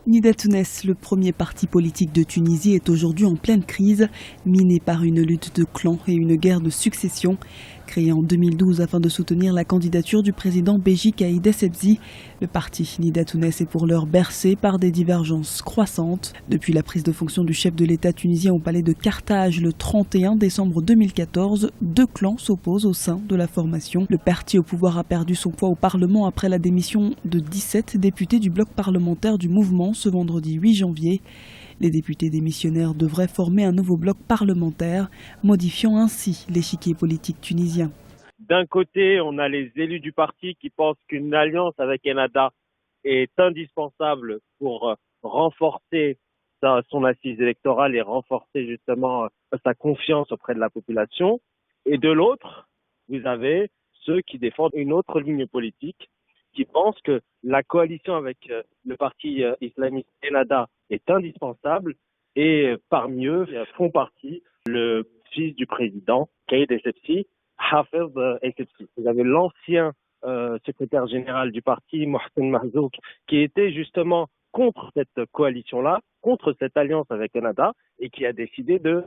Nida Tounes, le premier parti politique de Tunisie, est aujourd'hui en pleine crise, miné par une lutte de clans et une guerre de succession. Créé en 2012 afin de soutenir la candidature du président Béji Caïd Essebsi, le parti Nida Tounes est pour l'heure bercé par des divergences croissantes. Depuis la prise de fonction du chef de l'État tunisien au palais de Carthage le 31 décembre 2014, deux clans s'opposent au sein de la formation. Le parti au pouvoir a perdu son poids au Parlement après la démission de 17 députés du bloc parlementaire du mouvement ce vendredi 8 janvier. Les députés démissionnaires devraient former un nouveau bloc parlementaire, modifiant ainsi l'échiquier politique tunisien. D'un côté, on a les élus du parti qui pensent qu'une alliance avec Ennahda est indispensable pour renforcer son assise électorale et renforcer justement sa confiance auprès de la population. Et de l'autre, vous avez ceux qui défendent une autre ligne politique, qui pensent que la coalition avec le parti islamiste Ennahda est indispensable et parmi eux font partie le fils du président, Caïd Essebsi, Hafez Essebsi. Vous avez l'ancien secrétaire général du parti, Mohsen Mahzouk, qui était justement contre cette coalition-là, contre cette alliance avec Ennahda et qui a décidé de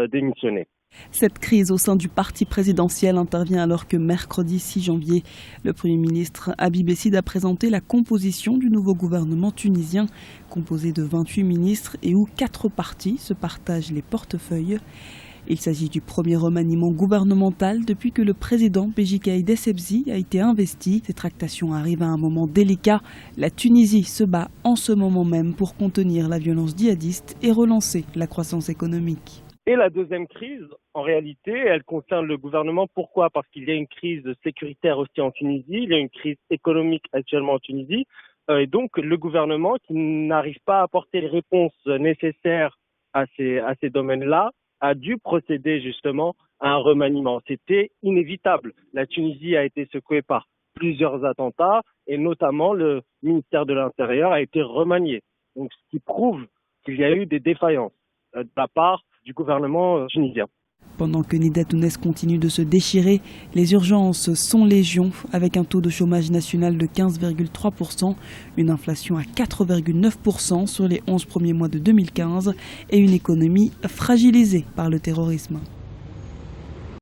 démissionner. Cette crise au sein du parti présidentiel intervient alors que mercredi 6 janvier, le Premier ministre Habib Essid a présenté la composition du nouveau gouvernement tunisien, composé de 28 ministres et où 4 partis se partagent les portefeuilles. Il s'agit du premier remaniement gouvernemental depuis que le président Béji Caïd Essebsi a été investi. Ces tractations arrivent à un moment délicat. La Tunisie se bat en ce moment même pour contenir la violence djihadiste et relancer la croissance économique. Et la deuxième crise, en réalité, elle concerne le gouvernement. Pourquoi ? Parce qu'il y a une crise sécuritaire aussi en Tunisie, il y a une crise économique actuellement en Tunisie. Et donc, le gouvernement qui n'arrive pas à apporter les réponses nécessaires à ces domaines-là, a dû procéder justement à un remaniement. C'était inévitable. La Tunisie a été secouée par plusieurs attentats et notamment le ministère de l'Intérieur a été remanié. Donc, ce qui prouve qu'il y a eu des défaillances de la part du gouvernement tunisien. Pendant que Nida Tounes continue de se déchirer, les urgences sont légion avec un taux de chômage national de 15,3%, une inflation à 4,9% sur les 11 premiers mois de 2015 et une économie fragilisée par le terrorisme.